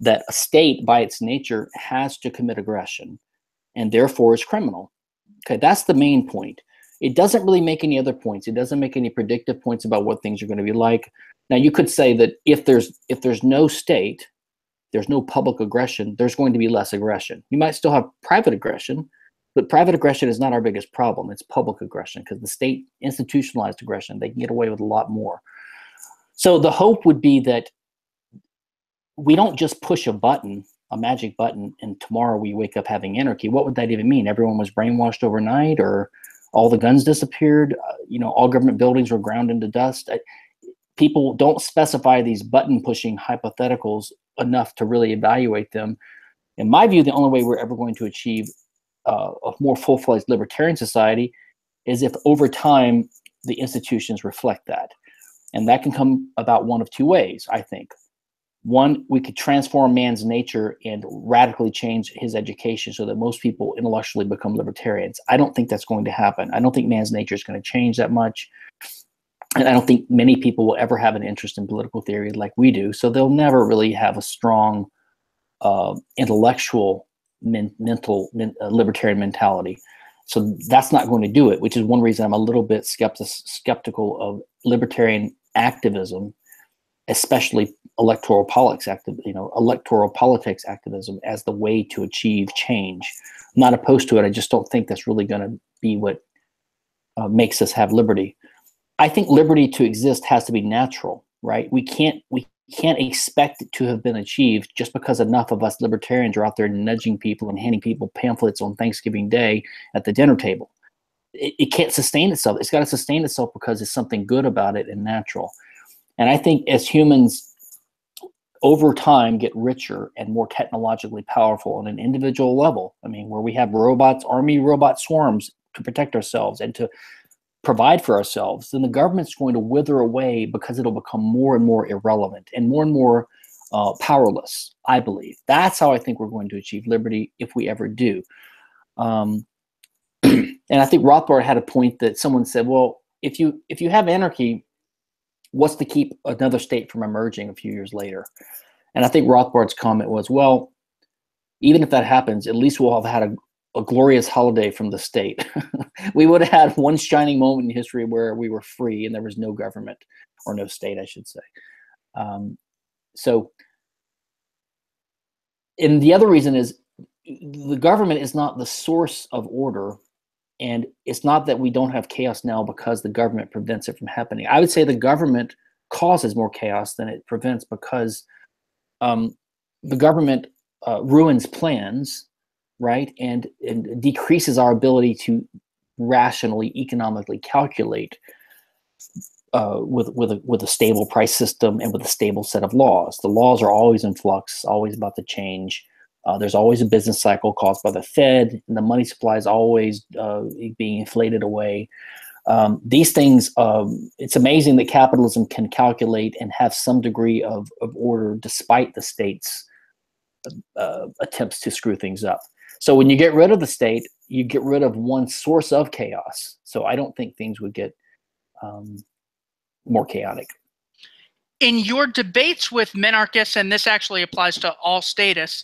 that a state by its nature has to commit aggression and therefore is criminal. Okay, that's the main point. It doesn't really make any other points. It doesn't make any predictive points about what things are going to be like. Now, you could say that if there's no state, there's no public aggression, there's going to be less aggression. You might still have private aggression, but private aggression is not our biggest problem. It's public aggression, because the state institutionalized aggression, they can get away with a lot more. So the hope would be that we don't just push a button, a magic button, and tomorrow we wake up having anarchy. What would that even mean? Everyone was brainwashed overnight, or all the guns disappeared? All government buildings were ground into dust. People don't specify these button pushing hypotheticals enough to really evaluate them. In my view, the only way we're ever going to achieve a more full-fledged libertarian society is if over time the institutions reflect that. And that can come about one of two ways, I think. One, we could transform man's nature and radically change his education so that most people intellectually become libertarians. I don't think that's going to happen. I don't think man's nature is going to change that much. And I don't think many people will ever have an interest in political theory like we do. So they'll never really have a strong intellectual, libertarian mentality. So that's not going to do it, which is one reason I'm a little bit skeptical of libertarian activism, especially electoral politics activism as the way to achieve change. I'm not opposed to it. I just don't think that's really going to be what makes us have liberty. I think liberty to exist has to be natural, right? We can't expect it to have been achieved just because enough of us libertarians are out there nudging people and handing people pamphlets on Thanksgiving Day at the dinner table. It can't sustain itself. It's got to sustain itself because there's something good about it and natural. And I think as humans over time get richer and more technologically powerful on an individual level, where we have robots, army robot swarms to protect ourselves and to provide for ourselves, then the government's going to wither away because it'll become more and more irrelevant and more powerless, I believe. That's how I think we're going to achieve liberty if we ever do. And I think Rothbard had a point that someone said, well, if you have anarchy, what's to keep another state from emerging a few years later? And I think Rothbard's comment was, well, even if that happens, at least we'll have had a glorious holiday from the state. We would have had one shining moment in history where we were free and there was no government, or no state, I should say. And the other reason is the government is not the source of order. And it's not that we don't have chaos now because the government prevents it from happening. I would say the government causes more chaos than it prevents, because the government ruins plans, right? And decreases our ability to rationally, economically calculate with a stable price system and with a stable set of laws. The laws are always in flux, always about to change. There's always a business cycle caused by the Fed, and the money supply is always being inflated away. These things, it's amazing that capitalism can calculate and have some degree of order despite the state's attempts to screw things up. So when you get rid of the state, you get rid of one source of chaos. So I don't think things would get more chaotic. In your debates with minarchists, and this actually applies to all statists,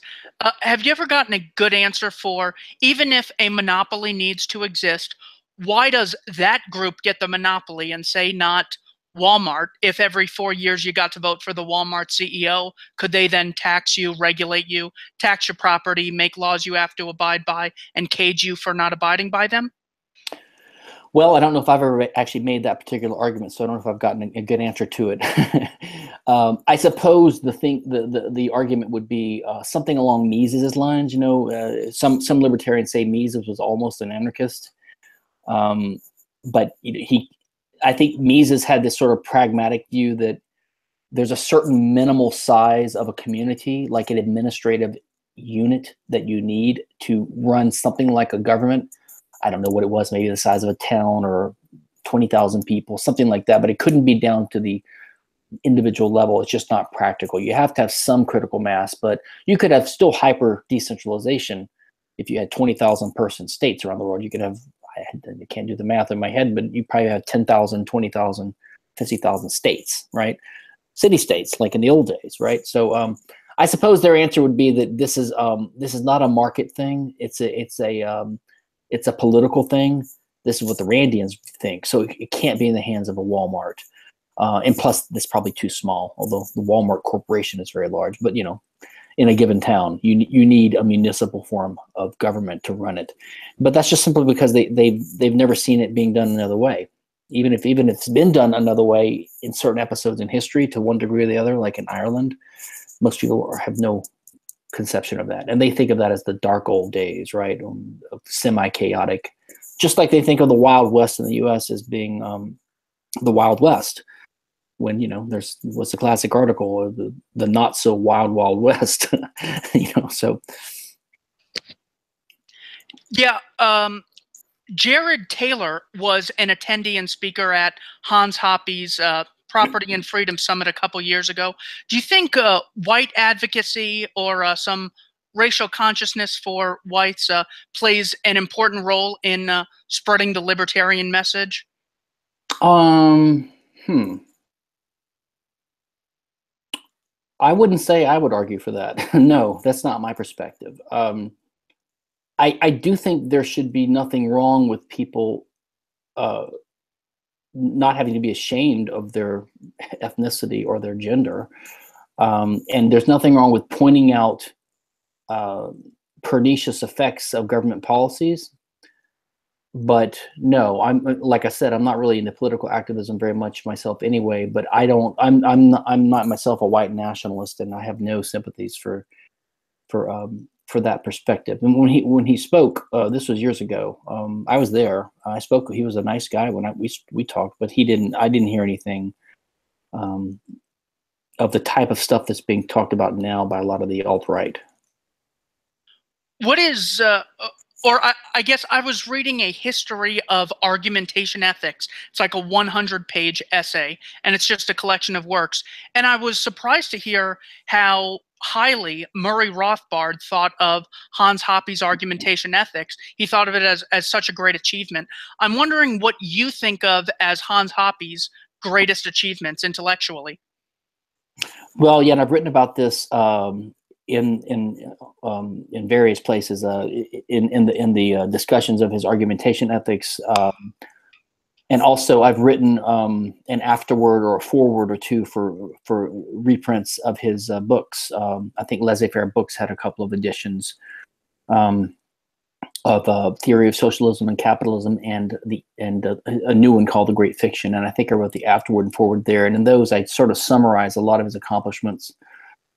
have you ever gotten a good answer for, even if a monopoly needs to exist, why does that group get the monopoly and say not Walmart? If every 4 years you got to vote for the Walmart CEO, could they then tax you, regulate you, tax your property, make laws you have to abide by, and cage you for not abiding by them? Well, I don't know if I've ever actually made that particular argument, so I don't know if I've gotten a good answer to it. I suppose the argument would be something along Mises's lines. Some libertarians say Mises was almost an anarchist, but I think Mises had this sort of pragmatic view that there's a certain minimal size of a community, like an administrative unit, that you need to run something like a government. I don't know what it was, maybe the size of a town or 20,000 people, something like that. But it couldn't be down to the individual level. It's just not practical. You have to have some critical mass, but you could have still hyper decentralization. If you had 20,000 person states around the world, you could have, I can't do the math in my head, but you probably have 10,000, 20,000, 50,000 states, right? City states, like in the old days, right? So I suppose their answer would be that this is not a market thing. It's a political thing. This is what the Randians think. So it can't be in the hands of a Walmart. And plus, it's probably too small. Although the Walmart Corporation is very large, but in a given town, you need a municipal form of government to run it. But that's just simply because they've never seen it being done another way. Even if it's been done another way in certain episodes in history to one degree or the other, like in Ireland, most people have no conception of that, and they think of that as the dark old days, right? Semi-chaotic, just like they think of the Wild West in the U.S. as being the Wild West. When there's what's the classic article, the not so wild West, So yeah. Jared Taylor was an attendee and speaker at Hans Hoppe's Property and Freedom Summit a couple years ago. Do you think white advocacy or some racial consciousness for whites plays an important role in spreading the libertarian message? I wouldn't say I would argue for that. No, that's not my perspective. I do think there should be nothing wrong with people not having to be ashamed of their ethnicity or their gender. And there's nothing wrong with pointing out pernicious effects of government policies. But no, like I said, I'm not really into political activism very much myself anyway. But I'm not myself a white nationalist, and I have no sympathies for that perspective. And when he spoke, this was years ago. I was there. I spoke. He was a nice guy when we talked, but I didn't hear anything of the type of stuff that's being talked about now by a lot of the alt-right. What is I guess I was reading a history of argumentation ethics. It's like a 100-page essay, and it's just a collection of works. And I was surprised to hear how highly Murray Rothbard thought of Hans Hoppe's argumentation ethics. He thought of it as such a great achievement. I'm wondering what you think of as Hans Hoppe's greatest achievements intellectually. Well, yeah, and I've written about this in various places in the discussions of his argumentation ethics, and also I've written an afterword or a foreword or two for reprints of his books. I think Laissez-Faire Books had a couple of editions of Theory of Socialism and Capitalism, and a new one called The Great Fiction. And I think I wrote the afterword and foreword there. And in those, I sort of summarize a lot of his accomplishments.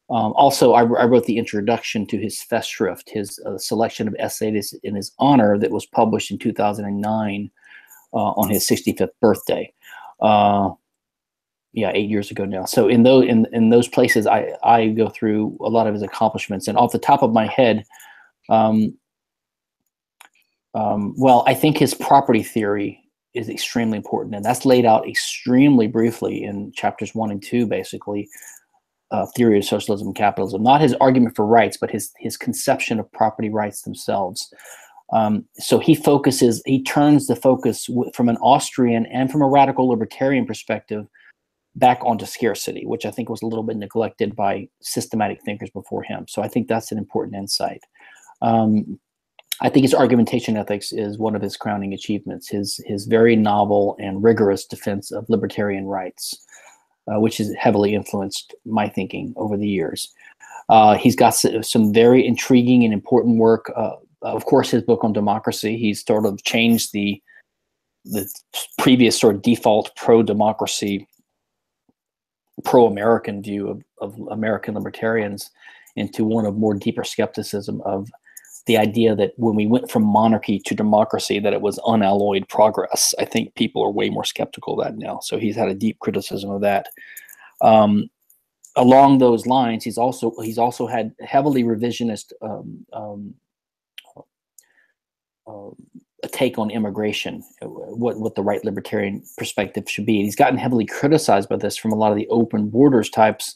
Also, I wrote the introduction to his Festschrift, his selection of essays in his honor that was published in 2009 on his 65th birthday. Yeah, 8 years ago now. So in those places, I go through a lot of his accomplishments. And off the top of my head, well, I think his property theory is extremely important, and that's laid out extremely briefly in chapters 1 and 2, basically. Theory of Socialism and Capitalism, not his argument for rights, but his conception of property rights themselves. So he turns the focus from an Austrian and from a radical libertarian perspective back onto scarcity, which I think was a little bit neglected by systematic thinkers before him. So I think that's an important insight. I think his argumentation ethics is one of his crowning achievements, his very novel and rigorous defense of libertarian rights, which has heavily influenced my thinking over the years. He's got some very intriguing and important work. Of course, his book on democracy, he's sort of changed the previous sort of default pro-democracy, pro-American view of American libertarians into one of more deeper skepticism of the idea that when we went from monarchy to democracy, that it was unalloyed progress. I think people are way more skeptical of that now. So he's had a deep criticism of that. Along those lines, he's also had heavily revisionist a take on immigration, what the right libertarian perspective should be. And he's gotten heavily criticized by this from a lot of the open borders types.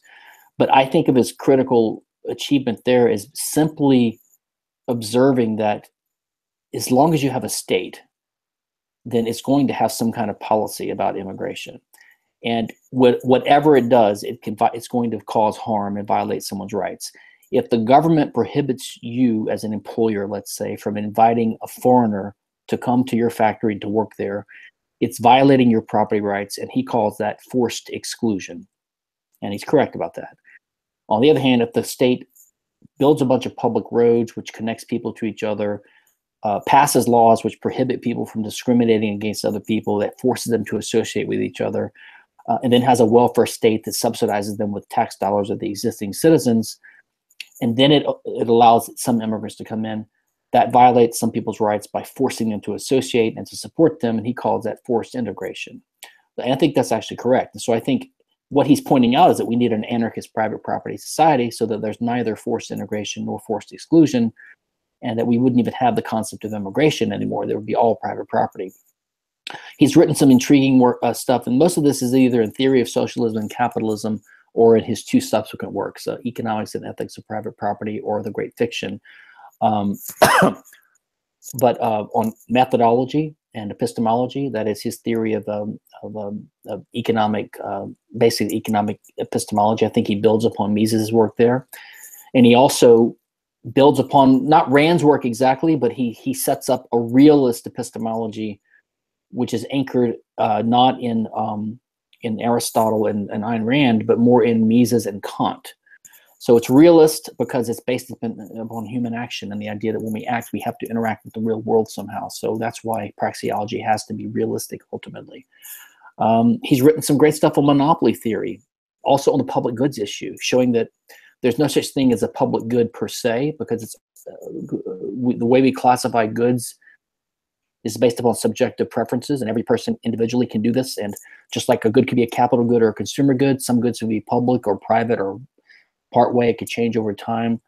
But I think of his critical achievement there as simply observing that as long as you have a state, then it's going to have some kind of policy about immigration. And whatever it does, it's going to cause harm and violate someone's rights. If the government prohibits you as an employer, let's say, from inviting a foreigner to come to your factory to work there, it's violating your property rights, and he calls that forced exclusion. And he's correct about that. On the other hand, if the state builds a bunch of public roads which connects people to each other, passes laws which prohibit people from discriminating against other people, that forces them to associate with each other, and then has a welfare state that subsidizes them with tax dollars of the existing citizens, and then it allows some immigrants to come in, that violates some people's rights by forcing them to associate and to support them, and he calls that forced integration. And I think that's actually correct. And so I think what he's pointing out is that we need an anarchist private property society so that there's neither forced integration nor forced exclusion, and that we wouldn't even have the concept of immigration anymore. There would be all private property. He's written some intriguing stuff, and most of this is either in Theory of Socialism and Capitalism or in his two subsequent works, Economics and Ethics of Private Property or The Great Fiction. But on methodology and epistemology, that is his theory of economic, basic economic epistemology. I think he builds upon Mises's work there. And he also builds upon, not Rand's work exactly, but he sets up a realist epistemology, which is anchored not in Aristotle and Ayn Rand, but more in Mises and Kant. So it's realist because it's based upon human action and the idea that when we act, we have to interact with the real world somehow. So that's why praxeology has to be realistic ultimately. He's written some great stuff on monopoly theory, also on the public goods issue, showing that there's no such thing as a public good per se, because it's the way we classify goods is based upon subjective preferences, and every person individually can do this. And just like a good could be a capital good or a consumer good, some goods can be public or private or part way. It could change over time.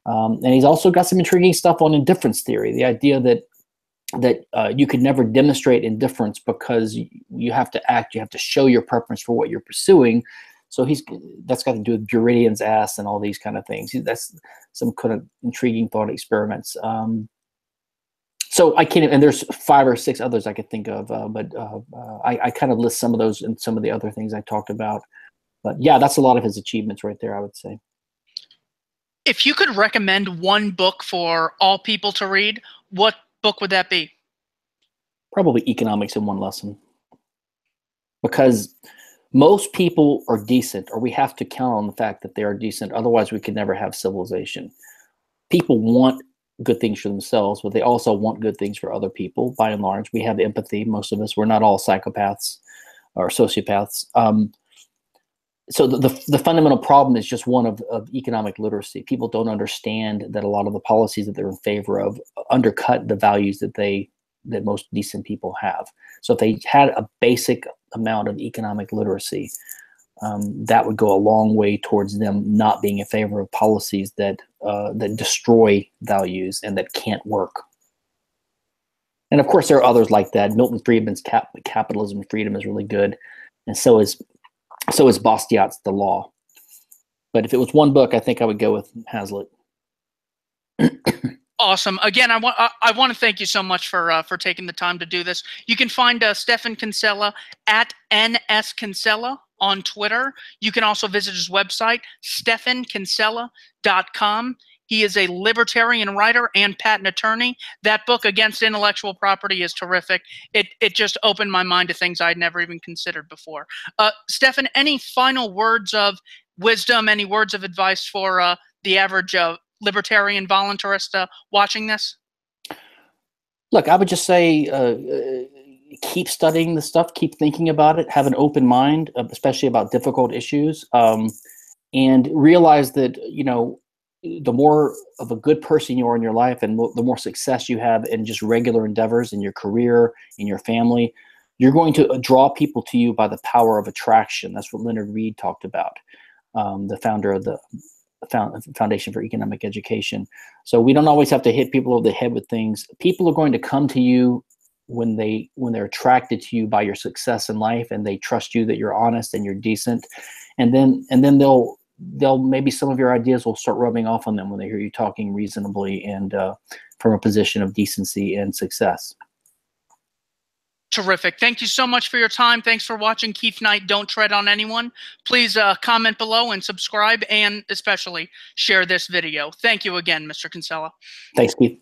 And he's also got some intriguing stuff on indifference theory, the idea that you could never demonstrate indifference because you have to act, you have to show your preference for what you're pursuing. So that's got to do with Buridan's ass and all these kind of things. That's some kind of intriguing thought experiments. So I can't, and there's 5 or 6 others I could think of, but I kind of list some of those and some of the other things I talked about. But yeah, that's a lot of his achievements right there, I would say. If you could recommend one book for all people to read, what book would that be? Probably Economics in One Lesson. Because most people are decent, or we have to count on the fact that they are decent. Otherwise, we could never have civilization. People want good things for themselves, but they also want good things for other people. By and large, we have empathy. Most of us, we're not all psychopaths or sociopaths. So the fundamental problem is just one of economic literacy. People don't understand that a lot of the policies that they're in favor of undercut the values that most decent people have. So if they had a basic amount of economic literacy, that would go a long way towards them not being in favor of policies that destroy values and that can't work. And of course, there are others like that. Milton Friedman's Capitalism and Freedom is really good, and so is Bastiat's The Law. But if it was one book, I think I would go with Hazlitt. Awesome. Again, I want to thank you so much for taking the time to do this. You can find Stephan Kinsella at NSKinsella on Twitter. You can also visit his website, stephankinsella.com. He is a libertarian writer and patent attorney. That book, Against Intellectual Property, is terrific. It just opened my mind to things I'd never even considered before. Stephan, any final words of wisdom, any words of advice for the average libertarian voluntarist watching this? Look, I would just say keep studying the stuff, keep thinking about it, have an open mind, especially about difficult issues, and realize that, the more of a good person you are in your life and the more success you have in just regular endeavors in your career, in your family, you're going to draw people to you by the power of attraction. That's what Leonard Read talked about, the founder of the Foundation for Economic Education. So we don't always have to hit people over the head with things. People are going to come to you when they're attracted to you by your success in life, and they trust you that you're honest and you're decent, and then they'll maybe some of your ideas will start rubbing off on them when they hear you talking reasonably and from a position of decency and success. Terrific. Thank you so much for your time. Thanks for watching Keith Knight, Don't Tread on Anyone. Please comment below and subscribe, and especially share this video. Thank you again, Mr. Kinsella. Thanks, Keith.